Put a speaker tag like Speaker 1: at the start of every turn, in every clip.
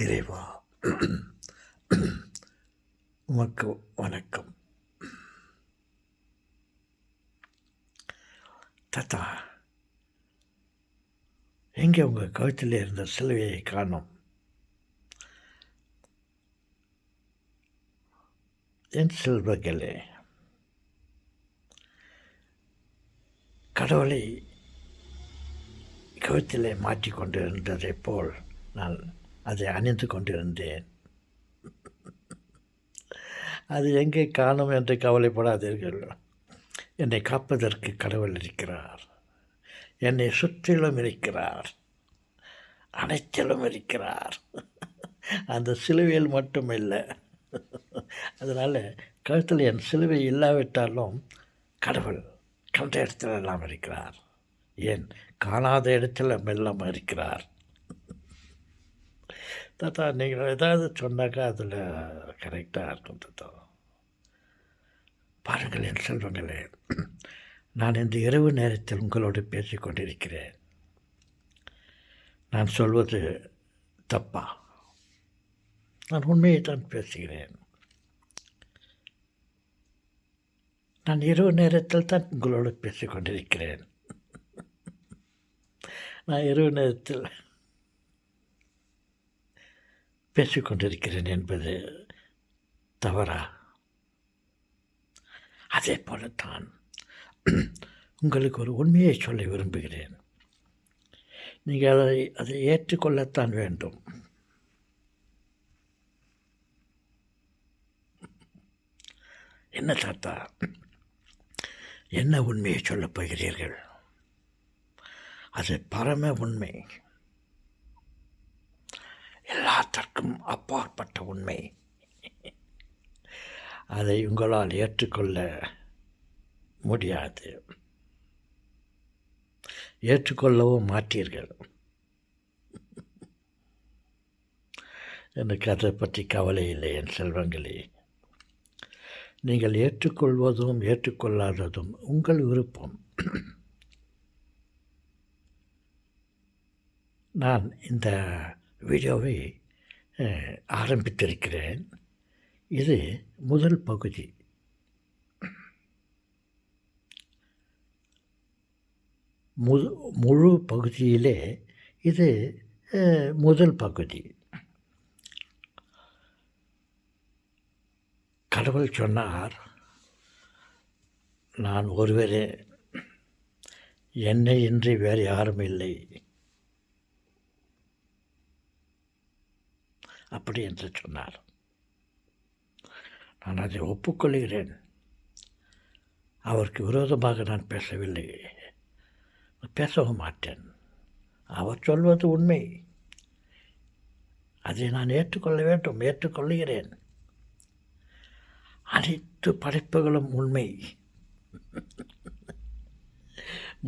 Speaker 1: இறைவா, உமக்கு வணக்கம். தாத்தா, எங்கே உங்கள் கழுத்தில் இருந்த சிலுவையை காணோம்? என் செல்வங்களே, கடவுளை கழுத்திலே மாற்றிக்கொண்டிருந்ததைப் போல் நான் அதை அணிந்து கொண்டிருந்தேன். அது எங்கே காணும் என்று கவலைப்படாதீர்கள். என்னை காப்பதற்கு கடவுள் இருக்கிறார். என்னை சுற்றிலும் இருக்கிறார். அனைத்திலும் இருக்கிறார். அந்த சிலுவையில் மட்டும் இல்லை. அதனால் கழுத்தில் என் சிலுவை இல்லாவிட்டாலும் கடவுள் கண்ட இடத்துல எல்லாம் இருக்கிறார். ஏன் காணாத இடத்துல மெல்லாம் இருக்கிறார். தாத்தா, நீங்கள் ஏதாவது சொன்னாக்கா அதில் கரெக்டாக இருக்கும் தாத்தா. பாருங்கள் என் செல்வங்களே, நான் இந்த இரவு நேரத்தில் உங்களோடு பேசிக்கொண்டிருக்கிறேன். நான் சொல்வது தப்பா? நான் உண்மையை தான் பேசுகிறேன். நான் இரவு நேரத்தில் தான் உங்களோடு பேசிக்கொண்டிருக்கிறேன். நான் இரவு நேரத்தில் பேசிக்கொண்டிருக்கிறேன் என்பது தவறா? அதே போலத்தான் உங்களுக்கு ஒரு உண்மையை சொல்ல விரும்புகிறேன். நீங்கள் அதை ஏற்றுக்கொள்ளத்தான் வேண்டும். என்ன தாத்தா, என்ன உண்மையை சொல்லப் போகிறீர்கள்? அது பரம உண்மை, எல்லாத்திற்கும் அப்பாற்பட்ட உண்மை. அதை உங்களால் ஏற்றுக்கொள்ள முடியாது. ஏற்றுக்கொள்ளவும் மாட்டீர்கள். எனக்கு அதை பற்றி கவலை இல்லை என் செல்வங்களே. நீங்கள் ஏற்றுக்கொள்வதும் ஏற்றுக்கொள்ளாததும் உங்கள் விருப்பம். நான் இந்த வீடியோவை ஆரம்பித்திருக்கிறேன். இது முதல் பகுதி. முழு பகுதியிலே இது முதல் பகுதி. கடவுள் சொன்னார், நான் ஒருவரே, என்னை இன்றி வேறு யாரும் இல்லை. அப்படி என்று சொன்னார். நான் அதை ஒப்புக்கொள்கிறேன். அவருக்கு விரோதமாக நான் பேசவில்லை, பேசவும் மாட்டேன். அவர் சொல்வது உண்மை, அதை நான் ஏற்றுக்கொள்ள வேண்டும், ஏற்றுக்கொள்கிறேன். அனைத்து படைப்புகளும் உண்மை.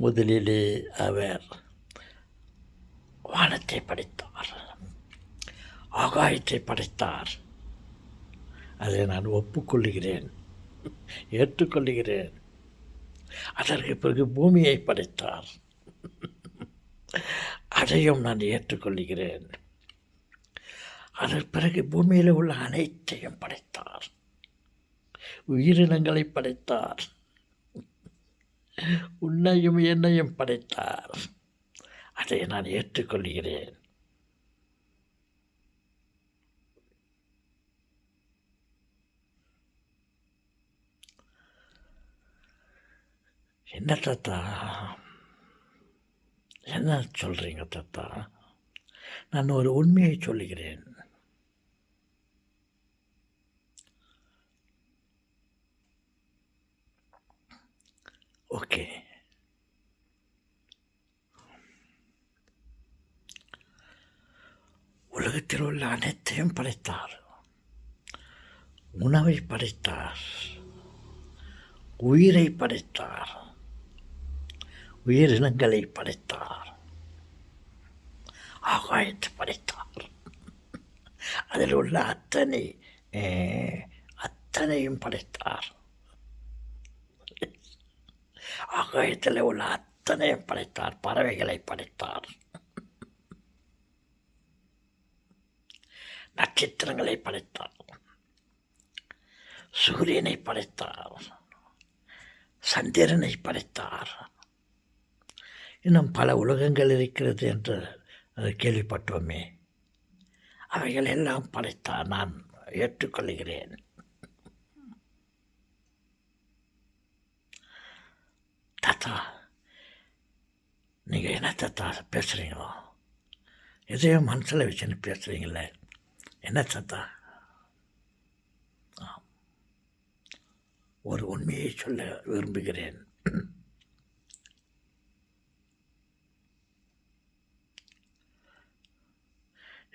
Speaker 1: முதலிலே அவர் வானத்தை படைத்தார், ஆகாயத்தை படைத்தார். அதை நான் ஒப்புக்கொள்கிறேன், ஏற்றுக்கொள்கிறேன். அதற்கு பிறகு பூமியை படைத்தார், அதையும் நான் ஏற்றுக்கொள்கிறேன். அதற்கு பிறகு பூமியில் உள்ள அனைத்தையும் படைத்தார், உயிரினங்களை படைத்தார், உன்னையும் என்னையும் படைத்தார். அதை நான் ஏற்றுக்கொள்கிறேன். என்ன தாத்தா, என்ன சொல்கிறீங்க தாத்தா? நான் ஒரு உண்மையை சொல்லுகிறேன். ஓகே, உலகத்தில் உள்ள அனைத்தையும் படைத்தார். உணவை படைத்தார், உயிரை படைத்தார், உயிரினங்களை படைத்தார், ஆகாயத்தை படைத்தார். அதில் உள்ள அத்தனையும் படைத்தார். ஆகாயத்தில் உள்ள அத்தனையும் படைத்தார். பறவைகளை படைத்தார். நட்சத்திரங்களை படைத்தார், சூரியனை படைத்தார், சந்திரனை படைத்தார். இன்னும் பல உலகங்கள் இருக்கிறது என்று கேள்விப்பட்டோமே. அவைகள் எல்லாம் படைத்தார். நான் ஏற்றுக்கொள்கிறேன். தாத்தா, நீங்கள் என்ன தாத்தா பேசுகிறீங்களோ, எதையோ மனசில் வச்சுன்னு பேசுகிறீங்களே, என்ன தாத்தா? ஒரு உண்மையை சொல்ல விரும்புகிறேன்.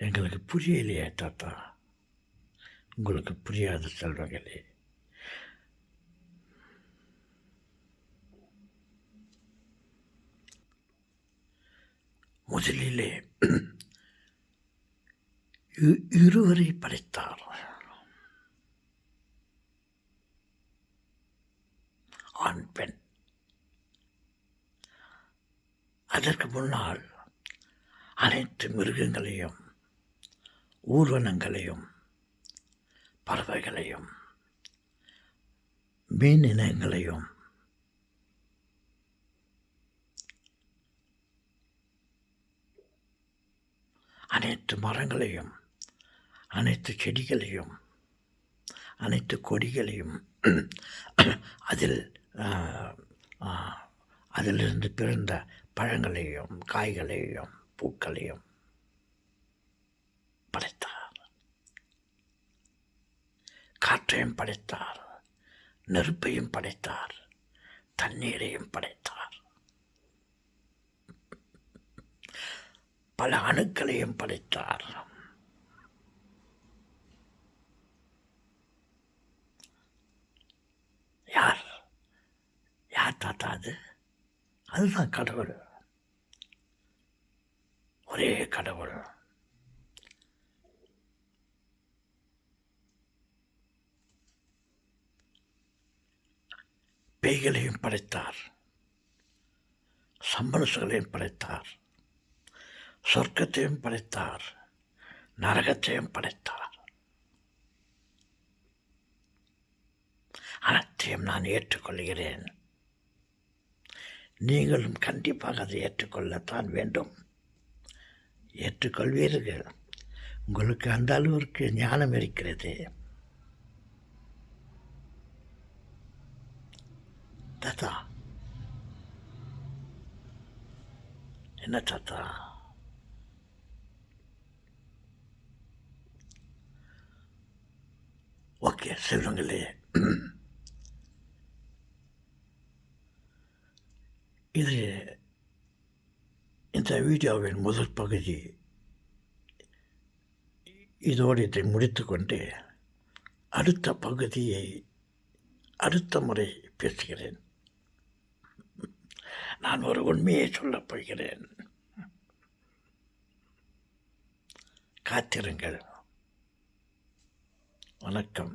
Speaker 1: எங்களுக்கு புரியலையே தாத்தா. உங்களுக்கு புரியாத செல்வங்களே. முதலிலே இருவரை படைத்தார். ஆண் பெண். அதற்கு முன்னால் அனைத்து மிருகங்களையும், ஊர்வனங்களையும், பறவைகளையும், மீன் இனங்களையும், அனைத்து மரங்களையும், அனைத்து செடிகளையும், அனைத்து கொடிகளையும், அதிலிருந்து பிறந்த பழங்களையும், காய்களையும், பூக்களையும் படைத்தார். காற்றையும் படைத்தார், நெருப்பையும் படைத்தார், தண்ணீரையும் படைத்தார், பல அணுக்களையும் படைத்தார். யார் யார் தாத்தா அது? அதுதான் கடவுள். ஒரே கடவுள். பேய்களையும் படைத்தார், சம்மனுசுகளையும் படைத்தார், சொர்க்கத்தையும் படைத்தார், நரகத்தையும் படைத்தார். அனைத்தையும் நான் ஏற்றுக்கொள்கிறேன். நீங்களும் கண்டிப்பாக அதை ஏற்றுக்கொள்ளத்தான் வேண்டும். ஏற்றுக்கொள்வீர்கள். உங்களுக்கு அந்த அளவிற்கு ஞானம் இருக்கிறது. தாத்தா, என்ன தாத்தா? ஓகே செல்வங்களே, இது இந்த வீடியோவின் முதல் பகுதி. இதோடு இதை முடித்துக்கொண்டு அடுத்த பகுதியை அடுத்த முறை பேசுகிறேன். நான் ஒரு உண்மையை சொல்லப் போகிறேன். காத்திருங்கள். வணக்கம்.